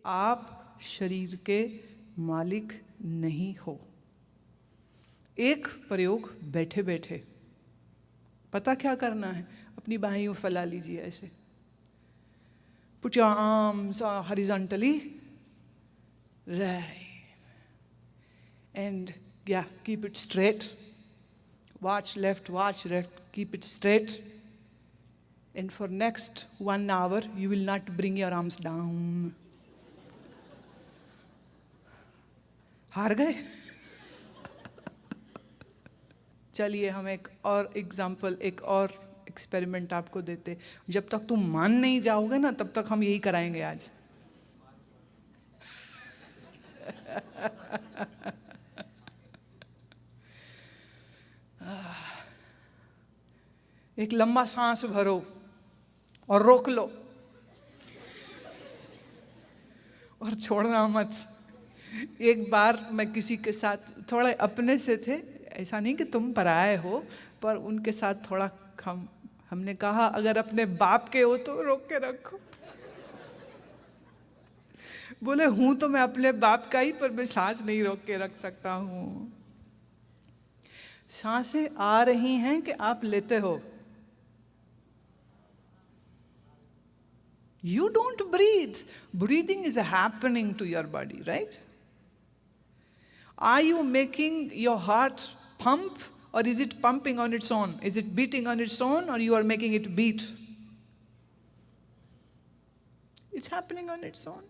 आप शरीर के मालिक नहीं हो। एक प्रयोग बैठे बैठे पता क्या करना है, अपनी बाहें फैला लीजिए ऐसे, put your arms horizontally, right, and या keep it straight, watch left, keep it straight, and for next 1 hour you will not bring your arms down. हार गए? चलिए हम एक और एग्जाम्पल, एक और एक्सपेरिमेंट आपको देते। जब तक तुम मान नहीं जाओगे ना तब तक हम यही कराएंगे आज। एक लंबा सांस भरो और रोक लो और छोड़ना मत। एक बार मैं किसी के साथ, थोड़ा अपने से थे, ऐसा नहीं कि तुम पराए हो, पर उनके साथ थोड़ा हमने कहा अगर अपने बाप के हो तो रोक के रखो। बोले हूं तो मैं अपने बाप का ही, पर मैं सांस नहीं रोक के रख सकता हूं। सांसें आ रही हैं कि आप लेते हो? You don't breathe. Breathing is happening to your body, right? Are you making your heart pump, or is it pumping on its own? Is it beating on its own, or you are making it beat? It's happening on its own.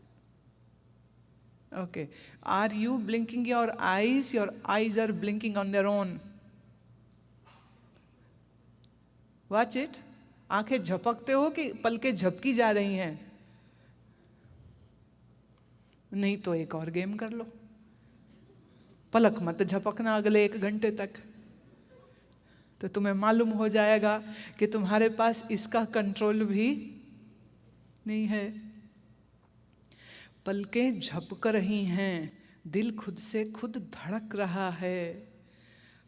Okay. Are you blinking your eyes? Your eyes are blinking on their own. Watch it. आंखें झपकते हो कि पलकें झपकी जा रही हैं? नहीं तो एक और गेम कर लो, पलक मत झपकना अगले 1 घंटे तक, तो तुम्हें मालूम हो जाएगा कि तुम्हारे पास इसका कंट्रोल भी नहीं है। पलकें झपक रही हैं, दिल खुद से खुद धड़क रहा है,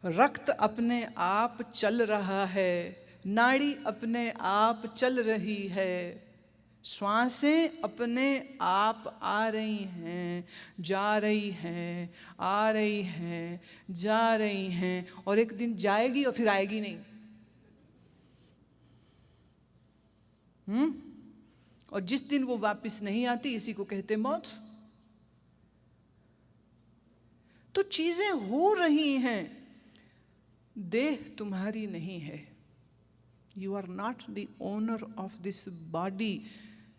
रक्त अपने आप चल रहा है, नाड़ी अपने आप चल रही है, श्वासें अपने आप आ रही हैं, जा रही हैं, आ रही हैं, जा रही हैं, और एक दिन जाएगी और फिर आएगी नहीं। और जिस दिन वो वापस नहीं आती, इसी को कहते मौत। तो चीजें हो रही हैं, देह तुम्हारी नहीं है। You are not the owner of this body.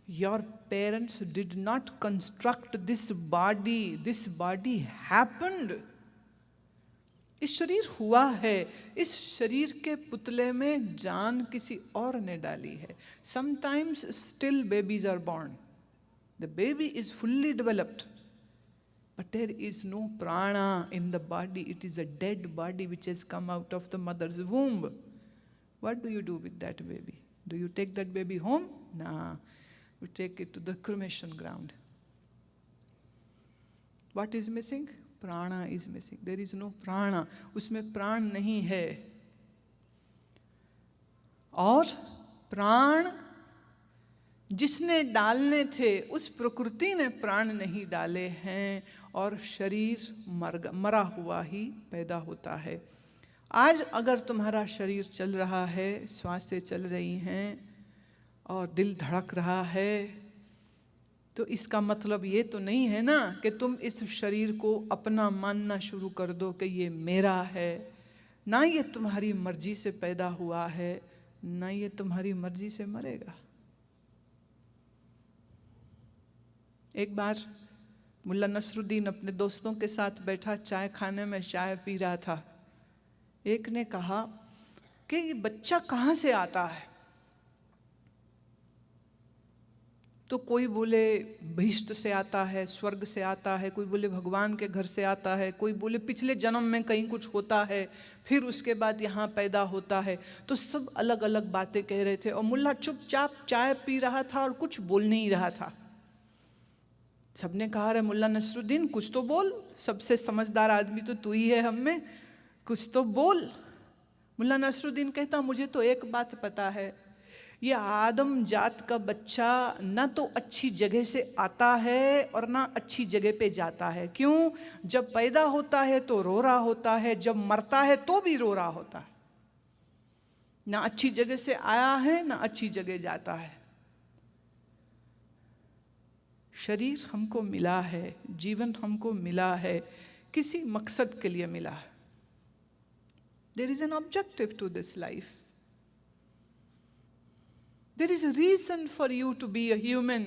Your parents did not construct this body. This body happened. इस शरीर हुआ है, इस शरीर के पुतले में जान किसी और ने डाली है। Sometimes still babies are born. The baby is fully developed, but there is no prana in the body. It is a dead body which has come out of the mother's womb. What do you do with that baby? Do you take that baby home? Nah, you take it to the cremation ground. What is missing? Prana is missing. There is no prana. उसमें प्राण नहीं है। और प्राण जिसने डालने थे उस प्रकृति ने प्राण नहीं डाले हैं, और शरीर मरा हुआ ही पैदा होता है। आज अगर तुम्हारा शरीर चल रहा है, श्वासें चल रही हैं और दिल धड़क रहा है, तो इसका मतलब ये तो नहीं है ना कि तुम इस शरीर को अपना मानना शुरू कर दो कि ये मेरा है। ना ये तुम्हारी मर्जी से पैदा हुआ है, ना ये तुम्हारी मर्जी से मरेगा। एक बार मुल्ला नसरुद्दीन अपने दोस्तों के साथ बैठा, चाय खाने में चाय पी रहा था। एक ने कहा कि ये बच्चा कहाँ से आता है? तो कोई बोले बहिष्ट से आता है, स्वर्ग से आता है, कोई बोले भगवान के घर से आता है, कोई बोले पिछले जन्म में कहीं कुछ होता है, फिर उसके बाद यहाँ पैदा होता है। तो सब अलग अलग बातें कह रहे थे, और मुल्ला चुपचाप चाय पी रहा था और कुछ बोल नहीं रहा था। सबने कहा, रे मुल्ला नसरुद्दीन कुछ तो बोल, सबसे समझदार आदमी तो तू ही है हम में, कुछ तो बोल। मुल्ला नसरुद्दीन कहता, मुझे तो एक बात पता है, ये आदम जात का बच्चा ना तो अच्छी जगह से आता है और ना अच्छी जगह पे जाता है। क्यों? जब पैदा होता है तो रो रहा होता है, जब मरता है तो भी रो रहा होता है। ना अच्छी जगह से आया है ना अच्छी जगह जाता है। शरीर हमको मिला है, जीवन हमको मिला है, किसी मकसद के लिए मिला है। There is an objective to this life. There is a reason for you to be a human.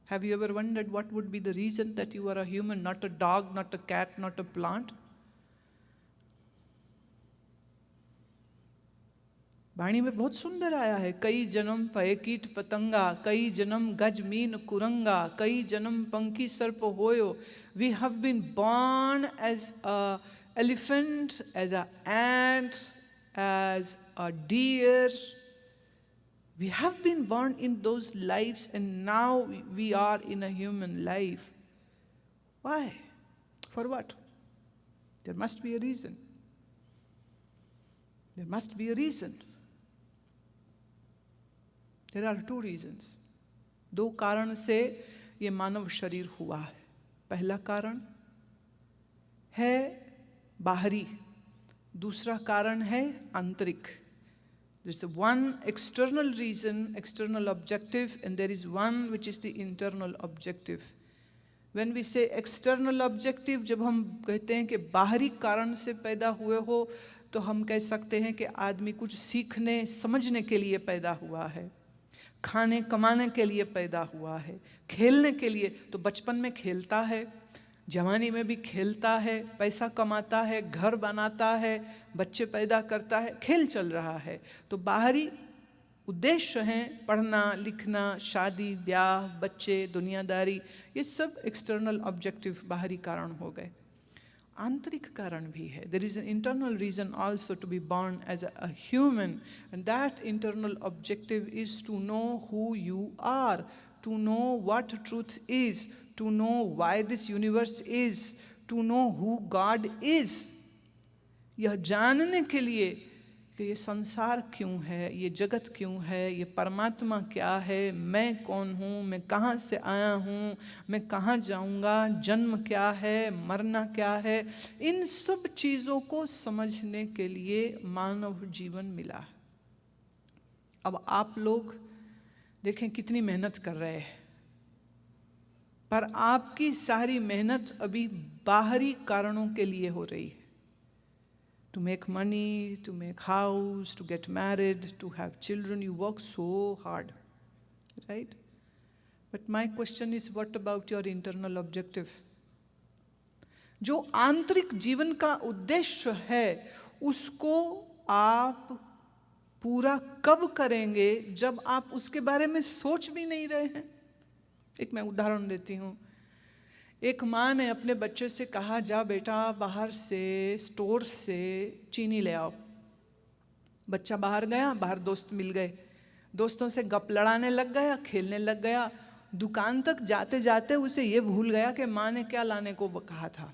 Have you ever wondered what would be the reason that you are a human, not a dog, not a cat, not a plant? वाणी में बहुत सुंदर आया है, कई जन्म पय कीट पतंगा, कई जन्म गज मीन कुरंगा, कई जन्म पंखी सर्प होयो. We have been born as a elephant, as an ant, as a deer. We have been born in those lives and now we are in a human life. Why? For what? There must be a reason. There must be a reason. There are two reasons. दो कारण से ये मानव शरीर हुआ है. पहला कारण है बाहरी, दूसरा कारण है आंतरिक. There's one external reason, external objective, and there is one which is the internal objective. When we say external objective, जब हम कहते हैं कि बाहरी कारण से पैदा हुए हो, तो हम कह सकते हैं कि आदमी कुछ सीखने समझने के लिए पैदा हुआ है, खाने कमाने के लिए पैदा हुआ है, खेलने के लिए तो बचपन में खेलता है, जवानी में भी खेलता है, पैसा कमाता है, घर बनाता है, बच्चे पैदा करता है, खेल चल रहा है. तो बाहरी उद्देश्य हैं पढ़ना लिखना, शादी ब्याह, बच्चे, दुनियादारी, ये सब एक्सटर्नल ऑब्जेक्टिव बाहरी कारण हो गए. आंतरिक कारण भी है. There is an internal reason also to be born as a human, and that internal objective is to know who you are, to know what truth is, to know why this universe is, to know who God is. यह जानने के लिए कि ये संसार क्यों है, ये जगत क्यों है, ये परमात्मा क्या है, मैं कौन हूँ, मैं कहाँ से आया हूँ, मैं कहाँ जाऊँगा, जन्म क्या है, मरना क्या है, इन सब चीज़ों को समझने के लिए मानव जीवन मिला. अब आप लोग देखें कितनी मेहनत कर रहे हैं, पर आपकी सारी मेहनत अभी बाहरी कारणों के लिए हो रही है. To make money, to make house, to get married, to have children, you work so hard, right? But my question is what about your internal objective? जो आंतरिक जीवन का उद्देश्य है उसको आप पूरा कब करेंगे जब आप उसके बारे में सोच भी नहीं रहे हैं. एक मैं उदाहरण देती हूँ. एक माँ ने अपने बच्चे से कहा, जा बेटा बाहर से स्टोर से चीनी ले आओ. बच्चा बाहर गया, बाहर दोस्त मिल गए, दोस्तों से गप लड़ाने लग गया, खेलने लग गया. दुकान तक जाते जाते उसे ये भूल गया कि माँ ने क्या लाने को कहा था.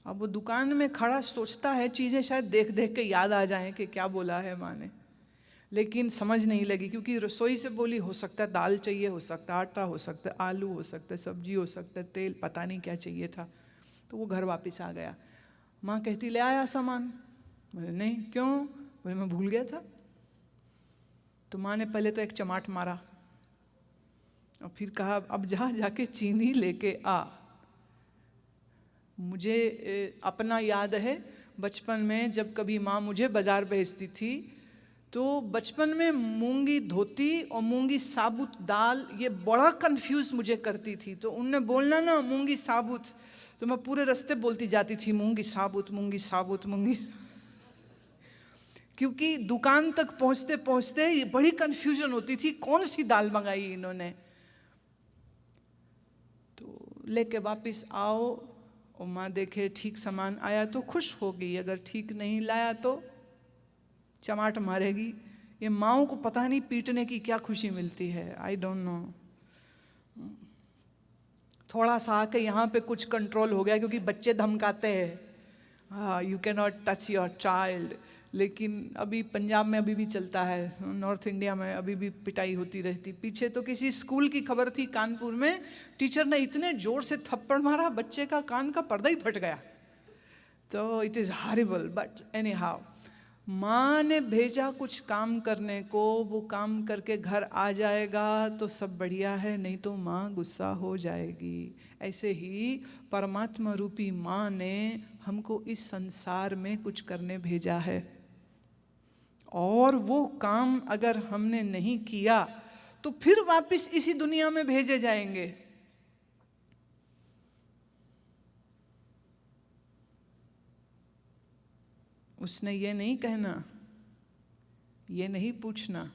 अब वो दुकान में खड़ा सोचता है, चीज़ें शायद देख देख के याद आ जाएं कि क्या बोला है माँ ने, लेकिन समझ नहीं लगी क्योंकि रसोई से बोली, हो सकता है दाल चाहिए, हो सकता है आटा, हो सकता है आलू, हो सकता है सब्जी, हो सकता है तेल, पता नहीं क्या चाहिए था. तो वो घर वापस आ गया. माँ कहती, ले आया सामान? बोले नहीं. क्यों? बोले मैं भूल गया था. तो माँ ने पहले तो एक चमाट मारा और फिर कहा, अब जाके चीनी लेके आ. मुझे अपना याद है बचपन में जब कभी माँ मुझे बाज़ार भेजती थी तो बचपन में मूंगी धोती और मूंगी साबुत दाल ये बड़ा कंफ्यूज मुझे करती थी. तो उनने बोलना ना मूंगी साबुत, तो मैं पूरे रास्ते बोलती जाती थी मूंगी साबुत, मूंगी साबुत, मूंगी. क्योंकि दुकान तक पहुँचते पहुँचते ये बड़ी कंफ्यूजन होती थी कौन सी दाल मंगाई इन्होंने. तो लेके वापस आओ और माँ देखे ठीक सामान आया तो खुश होगी, अगर ठीक नहीं लाया तो चमाट मारेगी. ये माँओं को पता नहीं पीटने की क्या खुशी मिलती है. I don't know. थोड़ा सा आके यहाँ पे कुछ कंट्रोल हो गया क्योंकि बच्चे धमकाते हैं, हाँ you can not touch your child, लेकिन अभी पंजाब में अभी भी चलता है, नॉर्थ इंडिया में अभी भी पिटाई होती रहती। पीछे तो किसी स्कूल की खबर थी कानपुर में, टीचर ने इतने जोर से थप्पड़ मारा बच्चे का कान का पर्दा ही फट गया। तो it is horrible, but any how, माँ ने भेजा कुछ काम करने को, वो काम करके घर आ जाएगा तो सब बढ़िया है, नहीं तो माँ गुस्सा हो जाएगी। ऐसे ही परमात्मा रूपी माँ ने हमको इस संसार में कुछ करने भेजा है, और वो काम अगर हमने नहीं किया तो फिर वापस इसी दुनिया में भेजे जाएंगे। उसने ये नहीं कहना, ये नहीं पूछना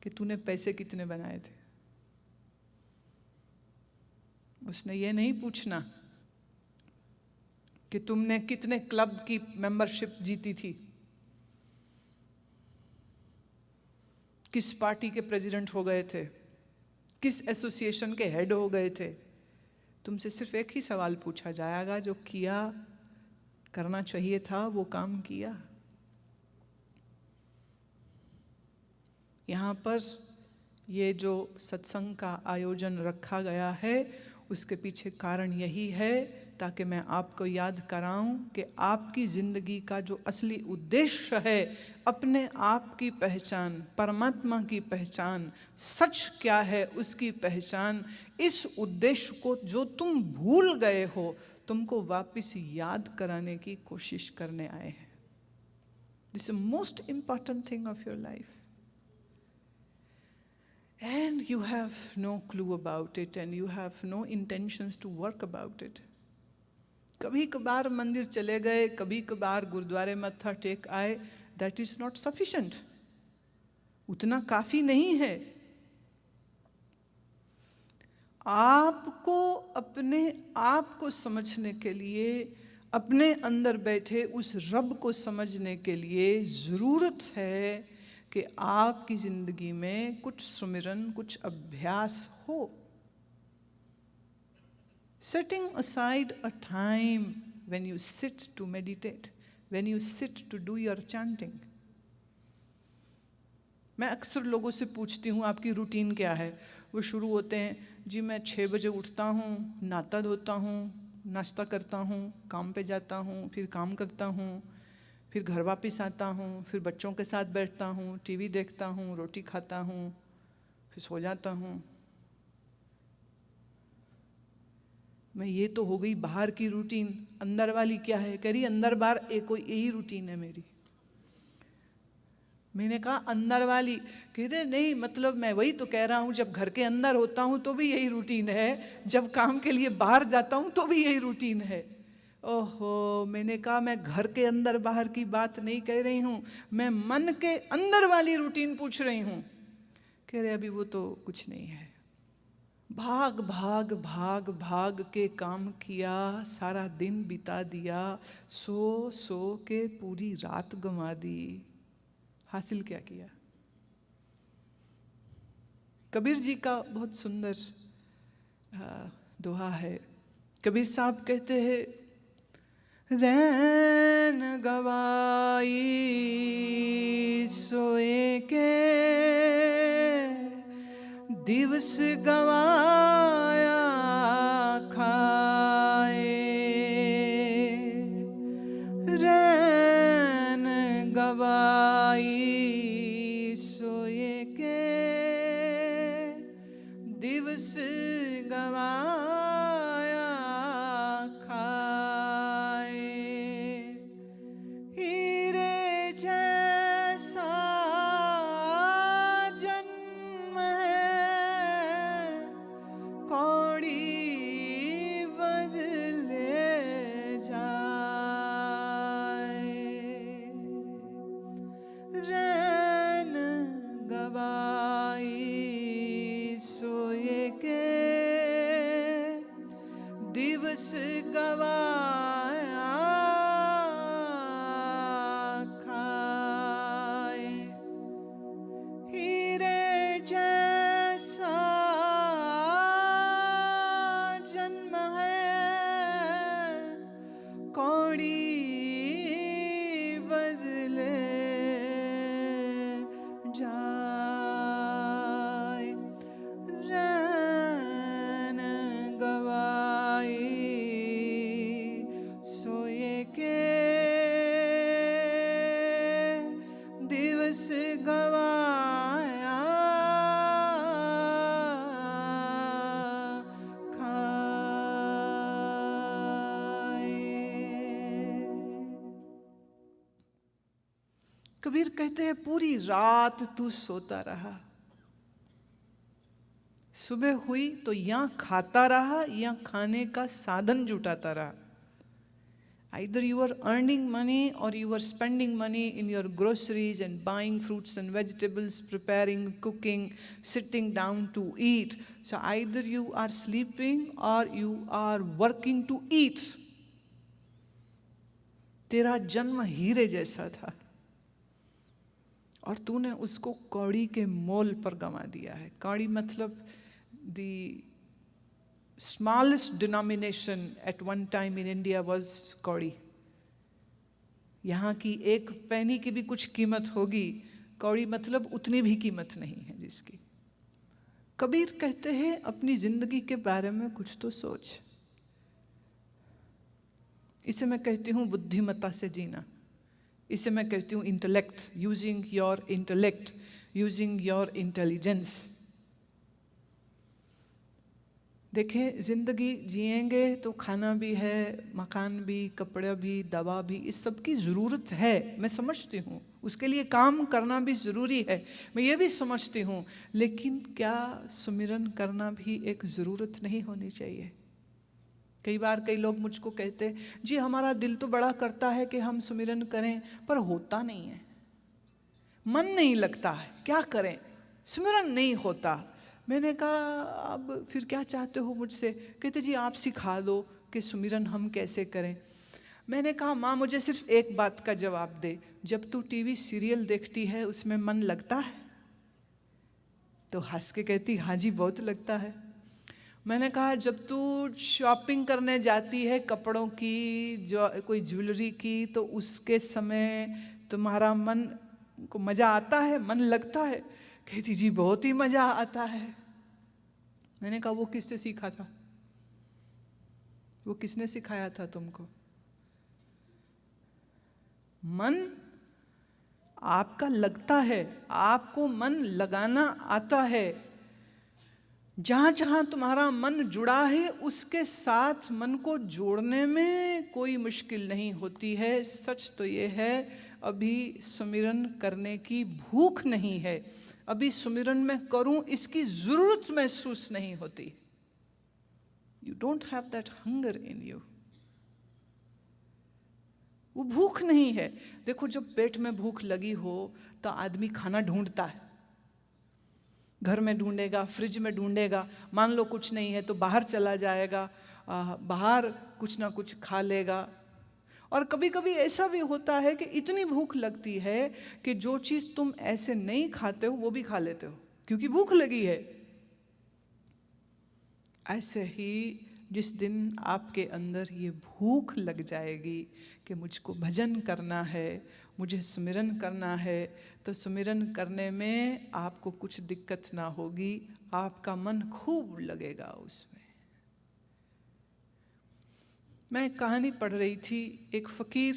कि तूने पैसे कितने बनाए थे। उसने ये नहीं पूछना कि तुमने कितने क्लब की मेंबरशिप जीती थी, किस पार्टी के प्रेसिडेंट हो गए थे, किस एसोसिएशन के हेड हो गए थे। तुमसे सिर्फ एक ही सवाल पूछा जाएगा, जो किया, करना चाहिए था वो काम किया। यहाँ पर ये जो सत्संग का आयोजन रखा गया है, उसके पीछे कारण यही है ताकि मैं आपको याद कराऊं कि आपकी ज़िंदगी का जो असली उद्देश्य है, अपने आप की पहचान, परमात्मा की पहचान, सच क्या है उसकी पहचान, इस उद्देश्य को जो तुम भूल गए हो, तुमको वापस याद कराने की कोशिश करने आए हैं। This is most important thing of your life, and you have no clue about it, and you have no intentions to work about it. कभी कभार मंदिर चले गए, कभी कभार गुरुद्वारे मत्था टेक आए, that is not sufficient, उतना काफी नहीं है। आपको अपने आप को समझने के लिए, अपने अंदर बैठे उस रब को समझने के लिए ज़रूरत है कि आपकी ज़िंदगी में कुछ सुमिरन, कुछ अभ्यास हो। Setting aside a time when you sit to meditate, when you sit to do your chanting. मैं अक्सर लोगों से पूछती हूँ आपकी रूटीन क्या है। वो शुरू होते हैं, जी मैं 6 बजे उठता हूँ, नहाता धोता हूँ, नाश्ता करता हूँ, काम पे जाता हूँ, फिर काम करता हूँ, फिर घर वापस आता हूँ, फिर बच्चों के साथ बैठता हूँ, टीवी देखता हूँ, रोटी खाता हूँ, फिर सो जाता हूँ। मैं ये तो हो गई बाहर की रूटीन, अंदर वाली क्या है? कह रही अंदर बाहर एक कोई यही रूटीन है मेरी। मैंने कहा अंदर वाली, कह रहे नहीं, मतलब मैं वही तो कह रहा हूँ, जब घर के अंदर होता हूँ तो भी यही रूटीन है, जब काम के लिए बाहर जाता हूँ तो भी यही रूटीन है। ओहो, मैंने कहा मैं घर के अंदर बाहर की बात नहीं कह रही हूँ, मैं मन के अंदर वाली रूटीन पूछ रही हूँ। कह रहे अभी वो तो कुछ नहीं है, भाग भाग भाग भाग के काम किया, सारा दिन बिता दिया, सो सो के पूरी रात गंवा दी, हासिल क्या किया? कबीर जी का बहुत सुंदर दोहा है। कबीर साहब कहते हैं, रैन गवाई सोए के, दिवस गवाया खाए, रैन गवाई सोए के, दिवस गवाया खाए, हीरे जैसा जन्म है, कौड़ी बदले जाए, रैन गवाई सोए के, दिवस गवाया खाए, हीरे जैसा जन्म है, कौड़ी बदले कबीर कहते हैं पूरी रात तू सोता रहा, सुबह हुई तो या खाता रहा या खाने का साधन जुटाता रहा. Either you are earning money or you are spending money in your groceries and buying fruits and vegetables, preparing, cooking, sitting down to eat. So either you are sleeping or you are working to eat. तेरा जन्म हीरे जैसा था और तूने उसको कौड़ी के मोल पर गंवा दिया है. कौड़ी मतलब the smallest denomination at one time in India was कौड़ी. यहाँ की एक पैनी की भी कुछ कीमत होगी, कौड़ी मतलब उतनी भी कीमत नहीं है जिसकी. कबीर कहते हैं अपनी जिंदगी के बारे में कुछ तो सोच. इसे मैं कहती हूँ बुद्धिमत्ता से जीना. इसे मैं कहती हूँ intellect, using your intellect, using your intelligence. देखें, ज़िंदगी जिएंगे तो खाना भी है, मकान भी, कपड़ा भी, दवा भी, इस सब की ज़रूरत है. मैं समझती हूँ उसके लिए काम करना भी ज़रूरी है, मैं ये भी समझती हूँ. लेकिन क्या सुमिरन करना भी एक ज़रूरत नहीं होनी चाहिए? कई बार कई लोग मुझको कहते हैं जी हमारा दिल तो बड़ा करता है कि हम सुमिरन करें, पर होता नहीं है, मन नहीं लगता है, क्या करें, सुमिरन नहीं होता. मैंने कहा अब फिर क्या चाहते हो मुझसे? कहते जी आप सिखा दो कि सुमिरन हम कैसे करें. मैंने कहा माँ मुझे सिर्फ एक बात का जवाब दे, जब तू टीवी सीरियल देखती है उसमें मन लगता है? तो हंस के कहती हाँ जी बहुत लगता है. मैंने कहा जब तू शॉपिंग करने जाती है कपड़ों की, जो कोई ज्वेलरी की, तो उसके समय तुम्हारा मन को मज़ा आता है, मन लगता है? कहती जी बहुत ही मज़ा आता है. मैंने कहा वो किससे सीखा था? वो किसने सिखाया था तुमको? मन आपका लगता है, आपको मन लगाना आता है. जहाँ जहाँ तुम्हारा मन जुड़ा है उसके साथ मन को जोड़ने में कोई मुश्किल नहीं होती है. सच तो ये है अभी सुमिरन करने की भूख नहीं है, अभी सुमिरन में करूं इसकी जरूरत महसूस नहीं होती. You don't have that hunger in you. वो भूख नहीं है. देखो जब पेट में भूख लगी हो तो आदमी खाना ढूंढता है, घर में ढूंढेगा, फ्रिज में ढूंढेगा. मान लो कुछ नहीं है तो बाहर चला जाएगा, बाहर कुछ ना कुछ खा लेगा. और कभी कभी ऐसा भी होता है कि इतनी भूख लगती है कि जो चीज़ तुम ऐसे नहीं खाते हो वो भी खा लेते हो क्योंकि भूख लगी है. ऐसे ही जिस दिन आपके अंदर ये भूख लग जाएगी कि मुझको भजन करना है, मुझे सुमिरन करना है, तो सुमिरन करने में आपको कुछ दिक्कत ना होगी, आपका मन खूब लगेगा उसमें. मैं कहानी पढ़ रही थी. एक फ़कीर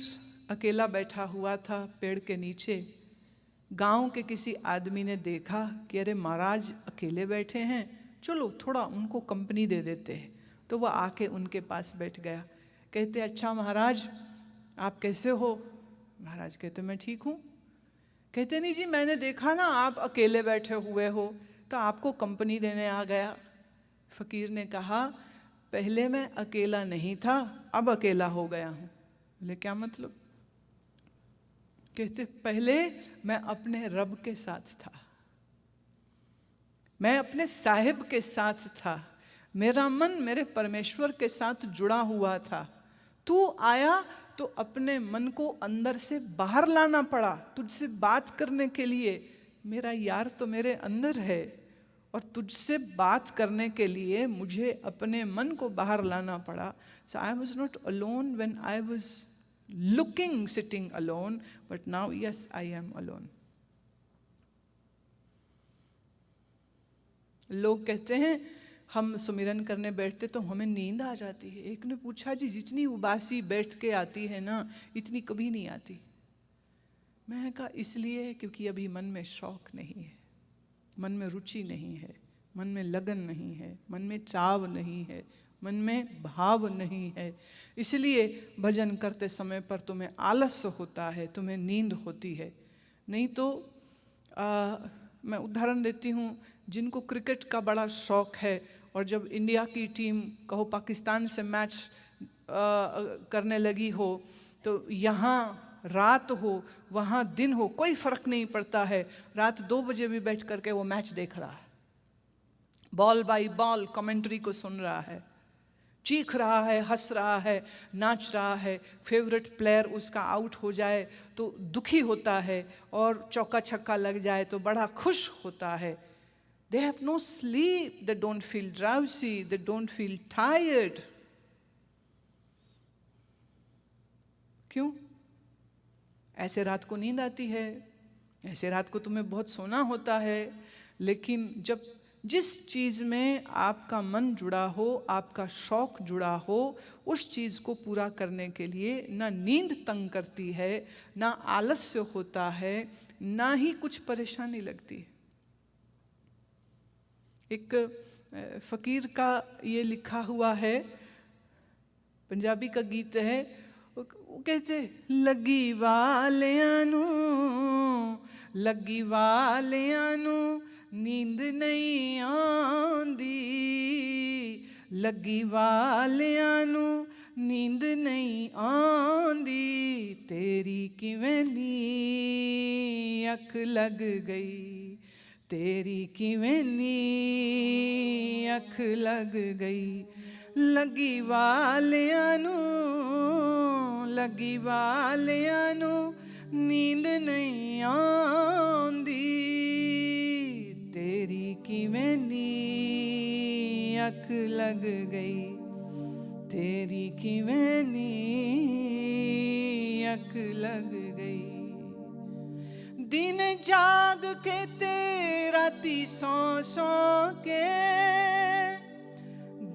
अकेला बैठा हुआ था पेड़ के नीचे. गांव के किसी आदमी ने देखा कि अरे महाराज अकेले बैठे हैं, चलो थोड़ा उनको कंपनी दे देते हैं. तो वह आके उनके पास बैठ गया. कहते अच्छा महाराज आप कैसे हो? महाराज कहते मैं ठीक हूँ. कहते नहीं जी मैंने देखा ना आप अकेले बैठे हुए हो तो आपको कंपनी देने आ गया. फ़कीर ने कहा पहले मैं अकेला नहीं था, अब अकेला हो गया हूँ. बोले क्या मतलब? कहते पहले मैं अपने रब के साथ था, मैं अपने साहिब के साथ था, मेरा मन मेरे परमेश्वर के साथ जुड़ा हुआ था. तू आया तो अपने मन को अंदर से बाहर लाना पड़ा. तुझसे बात करने के लिए मेरा यार तो मेरे अंदर है, और तुझसे बात करने के लिए मुझे अपने मन को बाहर लाना पड़ा. So I was not alone when I was looking, sitting alone, but now yes, I am alone. लोग कहते हैं हम सुमिरन करने बैठते तो हमें नींद आ जाती है. एक ने पूछा जी जितनी उबासी बैठ के आती है ना, इतनी कभी नहीं आती. मैंने कहा इसलिए क्योंकि अभी मन में शौक नहीं है, मन में रुचि नहीं है, मन में लगन नहीं है, मन में चाव नहीं है, मन में भाव नहीं है. इसलिए भजन करते समय पर तुम्हें आलस्य होता है, तुम्हें नींद होती है. नहीं तो मैं उदाहरण देती हूँ, जिनको क्रिकेट का बड़ा शौक है और जब इंडिया की टीम कहो पाकिस्तान से मैच करने लगी हो, तो यहाँ रात हो वहाँ दिन हो कोई फर्क नहीं पड़ता है, रात 2 बजे भी बैठ करके वो मैच देख रहा है, बॉल बाई बॉल कमेंट्री को सुन रहा है, चीख रहा है, हंस रहा है, नाच रहा है। फेवरेट प्लेयर उसका आउट हो जाए तो दुखी होता है, और चौका छक्का लग जाए तो बड़ा खुश होता है। They have no sleep, they don't feel drowsy, they don't feel tired. क्यों? ऐसे रात को नींद आती है, ऐसे रात को तुम्हें बहुत सोना होता है, लेकिन जब जिस चीज़ में आपका मन जुड़ा हो, आपका शौक जुड़ा हो, उस चीज़ को पूरा करने के लिए ना नींद तंग करती है, ना आलस्य होता है, ना ही कुछ परेशानी लगती। एक फ़कीर का ये लिखा हुआ है, पंजाबी का गीत है, वो कहते लगी वालियां नू नींद नहीं आंदी, लगी वालियां नू नींद नहीं आंदी, तेरी किवें नी अख लग गई, तेरी किवें नी अख लग गई, लगी वालियां नू नींद नहीं आंदी, तेरी किवें नी अख लग गई, तेरी किवें नी अख लग गई। दिन जाग के ते राती सौ सौ के,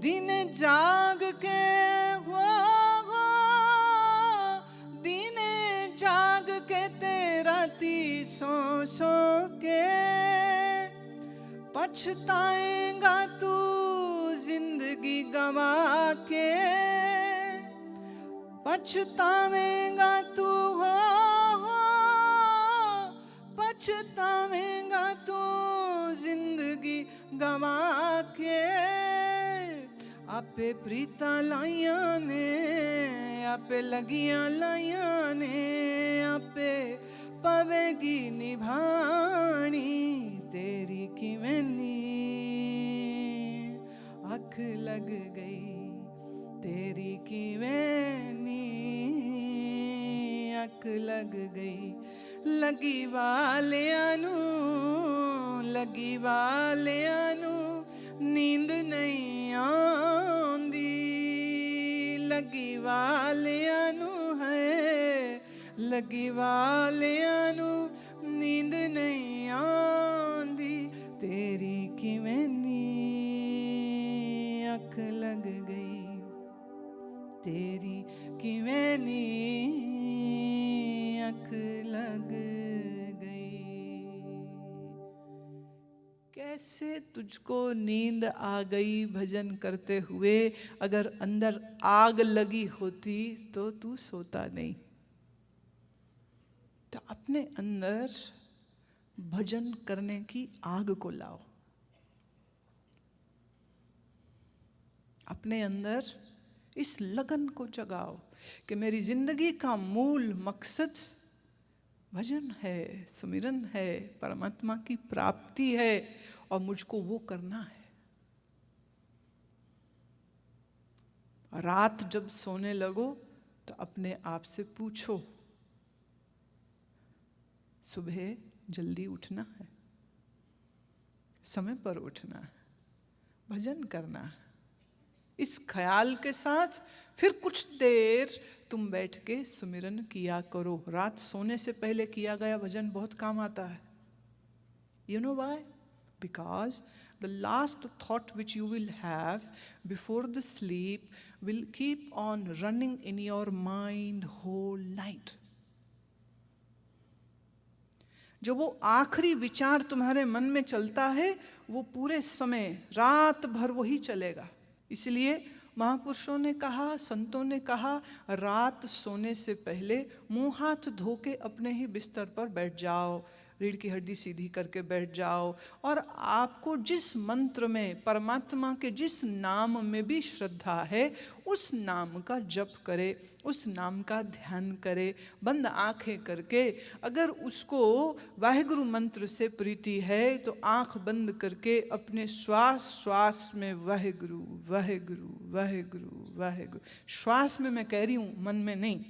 दिन जाग के दिन जाग के ते राती सौ सौ के, पछताएगा तू जिंदगी गवा के, पछतावेगा तू पछतावेगा तू जिंदगी गवा के, आपे प्रीता लाइया ने, आपे लगियां लाइया ने, आपे पवेगी निभानी, तेरी किवें नी अख लग गई, तेरी किवें नी अख लग गई, लगी वालियां नू नींद नहीं आंदी, लगी वालियां नू है, लगी वालियां नू नींद नहीं आंदी, तेरी किवें नी अख लग गई, तेरी किवें नी अख लग गई। कैसे तुझको नींद आ गई भजन करते हुए? अगर अंदर आग लगी होती तो तू सोता नहीं। तो अपने अंदर भजन करने की आग को लाओ, अपने अंदर इस लगन को जगाओ कि मेरी जिंदगी का मूल मकसद भजन है, सुमिरन है, परमात्मा की प्राप्ति है, और मुझको वो करना है। रात जब सोने लगो तो अपने आप से पूछो, सुबह जल्दी उठना है, समय पर उठना है, भजन करना है। इस ख्याल के साथ फिर कुछ देर तुम बैठ के सुमिरन किया करो। रात सोने से पहले किया गया भजन बहुत काम आता है। You know why? Because the last thought which you will have before the sleep will keep on running in your mind whole night. जो वो आखिरी विचार तुम्हारे मन में चलता है वो पूरे समय रात भर वही चलेगा। इसलिए महापुरुषों ने कहा, संतों ने कहा, रात सोने से पहले मुंह हाथ धो के अपने ही बिस्तर पर बैठ जाओ, रीढ़ की हड्डी सीधी करके बैठ जाओ, और आपको जिस मंत्र में, परमात्मा के जिस नाम में भी श्रद्धा है, उस नाम का जप करे, उस नाम का ध्यान करे, बंद आंखें करके। अगर उसको वाहेगुरु मंत्र से प्रीति है तो आंख बंद करके अपने श्वास श्वास में वाहेगुरु वाहेगुरु वाहेगुरु वाहेगुरु, श्वास में मैं कह रही हूँ, मन में नहीं,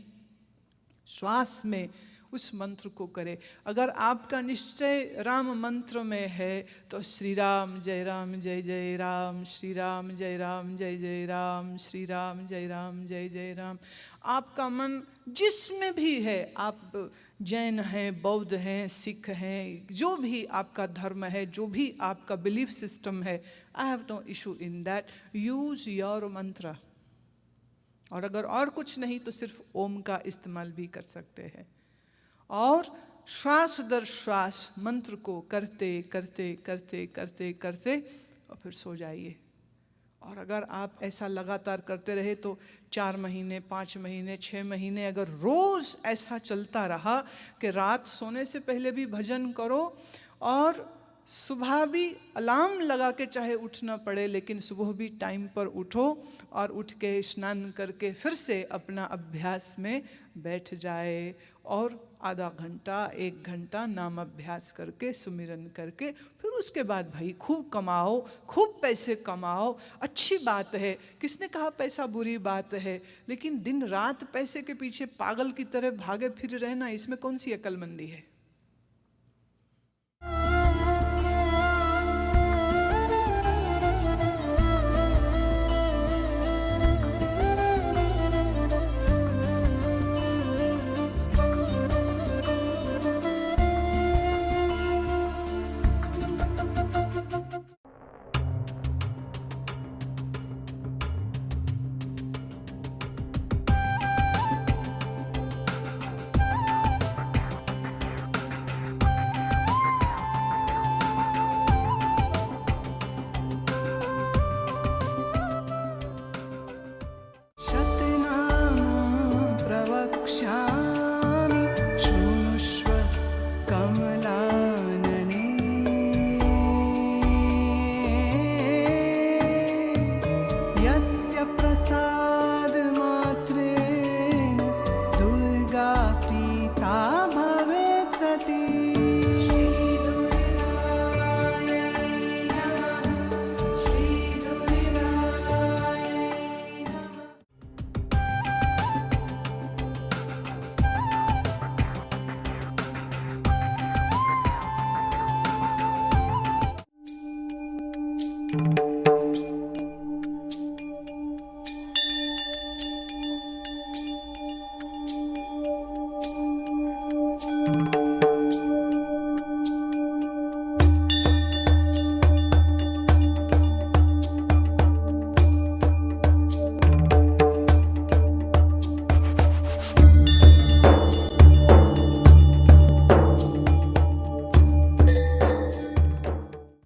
श्वास में उस मंत्र को करे। अगर आपका निश्चय राम मंत्र में है तो श्री राम जय जय राम, श्री राम जय जय राम, श्री राम जय जय राम। आपका मन जिसमें भी है, आप जैन हैं, बौद्ध हैं, सिख हैं, जो भी आपका धर्म है, जो भी आपका बिलीफ सिस्टम है, I have no issue in that, use your mantra. और अगर और कुछ नहीं तो सिर्फ ओम का इस्तेमाल भी कर सकते हैं, और श्वास दर श्वास मंत्र को करते करते करते करते करते और फिर सो जाइए। और अगर आप ऐसा लगातार करते रहे तो 4 महीने, 5 महीने, 6 महीने, अगर रोज़ ऐसा चलता रहा कि रात सोने से पहले भी भजन करो और सुबह भी अलार्म लगा के चाहे उठना पड़े, लेकिन सुबह भी टाइम पर उठो और उठ के स्नान करके फिर से अपना अभ्यास में बैठ जाए, और आधा घंटा 1 घंटा नाम अभ्यास करके, सुमिरन करके, फिर उसके बाद भाई खूब कमाओ, खूब पैसे कमाओ। अच्छी बात है, किसने कहा पैसा बुरी बात है, लेकिन दिन रात पैसे के पीछे पागल की तरह भागे फिर रहना, इसमें कौन सी अक्लमंदी है। you.